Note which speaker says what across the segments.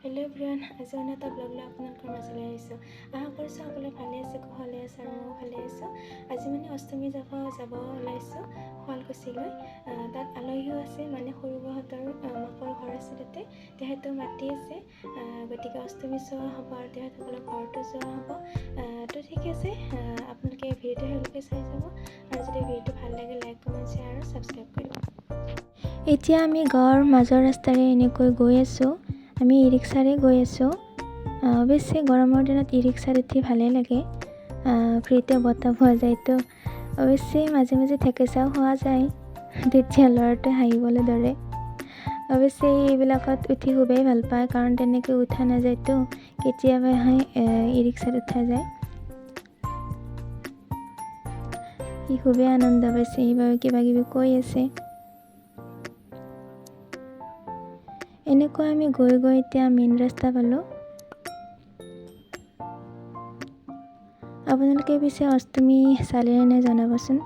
Speaker 1: Hello' everyone, আজি অন্য এটা ব্লগ লৈ আপোনালোকৰ মাজলৈ আহিছোঁ। আশা কৰিছোঁ সকলোৱে ভালে আছে, কুশলে আছে আৰু ময়ো ভালে আছোঁ। আজি অষ্টমী যাব ওলাইছোঁ শুৱালকুছিলৈ। তাত আলহীও আছে, সৰু বৌহঁতৰ মাকৰ ঘৰ আছে তাতে। তেখেতেও মাতি আছে, গতিকে অষ্টমী চোৱা হ'ব আৰু তেখেতসকলৰ ঘৰতো যোৱা হ'ব। তো ঠিক আছে, আপোনালোকে ভিডিঅ'টো শেষলৈকে চাই যাব আৰু যদি ভিডিঅ'টো ভাল লাগে লাইক, কমেণ্ট, শ্বেয়াৰ আৰু ছাবস্ক্ৰাইব কৰিব। এতিয়া আমি গাঁৱৰ মাজৰ ৰাস্তাৰে এনেকৈ গৈ আছোঁ। আমি ই ৰিক্সাৰে গৈ আছোঁ। অৱশ্যে গৰমৰ দিনত ই ৰিক্সাত উঠি ভালেই লাগে, ফ্ৰীতে বতাহ পোৱা যায়তো। অৱশ্যে মাজে মাজে ঠেকেচাও খোৱা যায়, তেতিয়া ল'ৰাটোৱে হাঁহিবলৈ ধৰে। অৱশ্যে এইবিলাকত উঠি খুবেই ভাল পায়, কাৰণ তেনেকৈ উঠা নাযায়তো, কেতিয়াবাহে ই ৰিক্সাত উঠা যায়। সি খুবেই আনন্দ পাইছে, সেইবাবে কিবা কিবি কৈ আছে। এনেকৈ আমি গৈ গৈ এতিয়া মেইন ৰাস্তা পালোঁ। আপোনালোকে পিছে অষ্টমী চালেনে নাই জনাবচোন।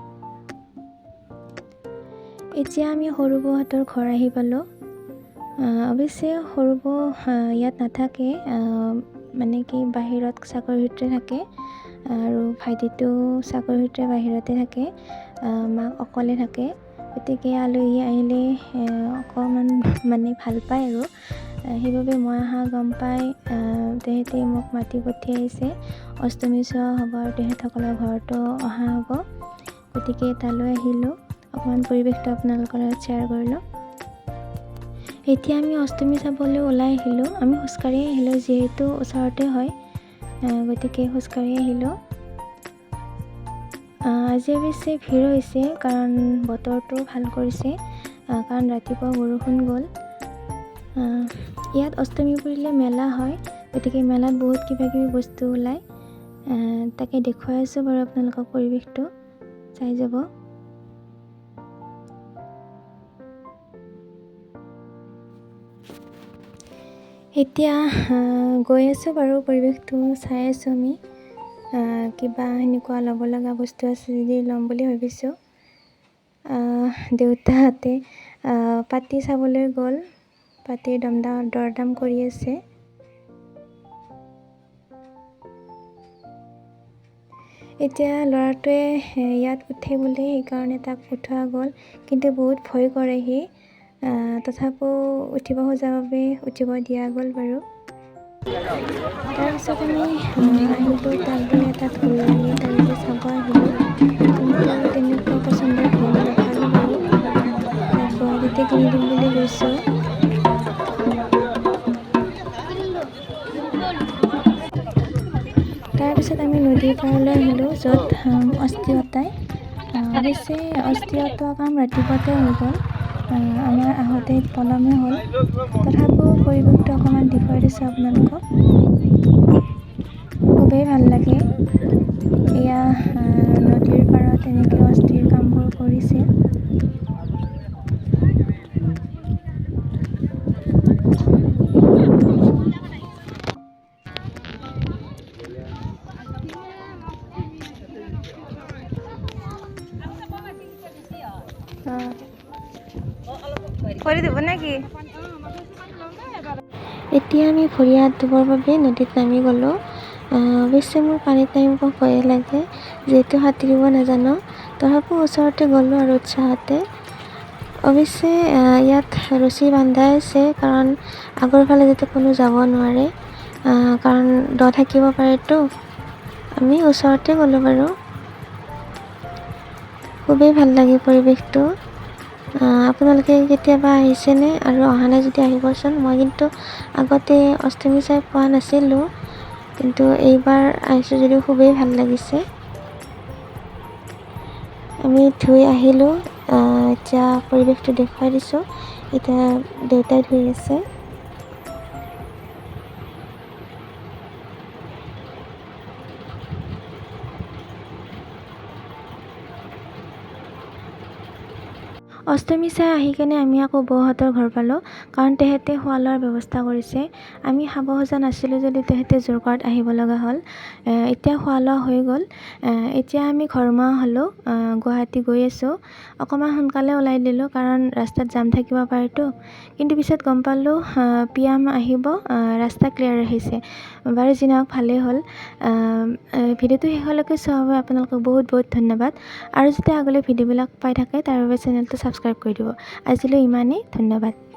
Speaker 1: এতিয়া আমি সৰু বৌহঁতৰ ঘৰ আহি পালোঁ। অৱশ্যে সৰু বৌ ইয়াত নাথাকে, বাহিৰত চাকৰি সূত্ৰে থাকে আৰু ভাইটিটো চাকৰি সূত্ৰে বাহিৰতে থাকে, মাক অকলে থাকে। গতিকে আলহী আহিলে অকণমান ভাল পায় আৰু সেইবাবে মই অহা গম পাই তেখেতে মোক মাতি পঠিয়াইছে। অষ্টমী চোৱা হ'ব আৰু তেখেতসকলৰ ঘৰতো অহা হ'ব, গতিকে তালৈ আহিলোঁ। অকণমান পৰিৱেশটো আপোনালোকৰ লগত শ্বেয়াৰ কৰিলোঁ। এতিয়া আমি অষ্টমী চাবলৈ ওলাই আহিলোঁ। আমি খোজকাঢ়ি আহিলোঁ, যিহেতু ওচৰতে হয়, গতিকে খোজকাঢ়ি আহিলোঁ। আজি অৱশ্যে ভিৰ হৈছে, কাৰণ বতৰটো ভাল কৰিছে, কাৰণ ৰাতিপুৱা বৰষুণ গ'ল। ইয়াত অষ্টমী পৰিলে মেলা হয়, গতিকে মেলাত বহুত কিবা কিবি বস্তু ওলায়, তাকে দেখুৱাই আছোঁ বাৰু আপোনালোকক। পৰিৱেশটো চাই যাব। এতিয়া গৈ আছোঁ বাৰু, পৰিৱেশটো চাই আছোঁ আমি। কিবা সেনেকুৱা ল'ব লগা বস্তু আছে যদি ল'ম বুলি ভাবিছোঁ। দেউতাহঁতে পাতি চাবলৈ গ'ল, পাতিৰ দৰদাম কৰি আছে। এতিয়া ল'ৰাটোৱে ইয়াত উঠে বুলি, সেইকাৰণে তাক উঠোৱা গ'ল, কিন্তু বহুত ভয় কৰে সি। তথাপিও উঠিব খোজাৰ বাবে উঠিব দিয়া গ'ল বাৰু। তাৰপিছত আমি আহিলোঁ, তাক বোলে এটা ঢোল লাগে, তাৰ বাবে চাব আহিলোঁ। কিন্তু তেনেকুৱা পচন্দৰ ঢোল নাপালোঁ বাৰু, তাক গুৱাহাটীতে কিনি দিম বুলি কৈছোঁ। তাৰপিছত আমি নদীৰ পাৰলৈ আহিলোঁ, য'ত অস্থি অতায়। অৱশ্যে অস্থি অতোৱা কাম ৰাতিপুৱাতে হৈ গ'ল, আমাৰ আহোঁতে পলমে হ'ল। তথাপিও পৰিৱেশটো অকণমান দেখুৱাই দিছোঁ আপোনালোকক। খুবেই ভাল লাগে। এয়া নদীৰ পাৰত এনেকৈ অস্থিৰ কামবোৰ কৰিছে। এতিয়া আমি ভৰি হাত ধুবৰ বাবে নদীত নামি গ'লোঁ। অৱশ্যে মোৰ পানীত নামিব ভয়ে লাগে, যিহেতু সাঁতুৰিব নাজানো। তথাপিও ওচৰতে গ'লোঁ আৰু উৎসাহতে। অৱশ্যে ইয়াত ৰছী বান্ধাই আছে, কাৰণ আগৰ ফালে যাতে কোনো যাব নোৱাৰে, কাৰণ দ থাকিব পাৰেতো। আমি ওচৰতে গ'লোঁ বাৰু। খুবেই ভাল লাগে পৰিৱেশটো। আপোনালোকে কেতিয়াবা আহিছেনে? আৰু অহা নাই যদি আহিবচোন। মই কিন্তু আগতে অষ্টমী চাই পোৱা নাছিলোঁ, কিন্তু এইবাৰ আহিছোঁ যদিও খুবেই ভাল লাগিছে। আমি ধুই আহিলোঁ, এতিয়া পৰিৱেশটো দেখুৱাই দিছোঁ। এতিয়া দেউতাই ধুই আছে। অষ্টমী চাই আহি কেনে আমি আকৌ বৌহঁতৰ ঘৰ পালোঁ, কাৰণ তেহেঁতে খোৱা লোৱাৰ ব্যৱস্থা কৰিছে। আমি খাব খোজা নাছিলোঁ যদি তেহেঁতে জোৰ কৰাত আহিব লগা হ'ল। এতিয়া খোৱা লোৱা হৈ গ'ল। এতিয়া আমি ঘৰমুৱা হ'লোঁ, গুৱাহাটী গৈ আছোঁ। অকণমান সোনকালে ওলাই দিলোঁ কাৰণ ৰাস্তাত জাম থাকিব পাৰেতো। কিন্তু পিছত গম পালোঁ PM আহিব, ৰাস্তা ক্লিয়াৰ ৰাখিছে। বাৰু যি নহওক ভালেই হ'ল। ভিডিঅ'টো শেষলৈকে চোৱাৰ বাবে আপোনালোকক বহুত বহুত ধন্যবাদ। আৰু যাতে আগলৈ ভিডিঅ'বিলাক পাই থাকে তাৰ বাবে চেনেলটো ছাবস্ক্ৰাইব কৰি দিব। আজিলৈ ইমানেই, ধন্যবাদ।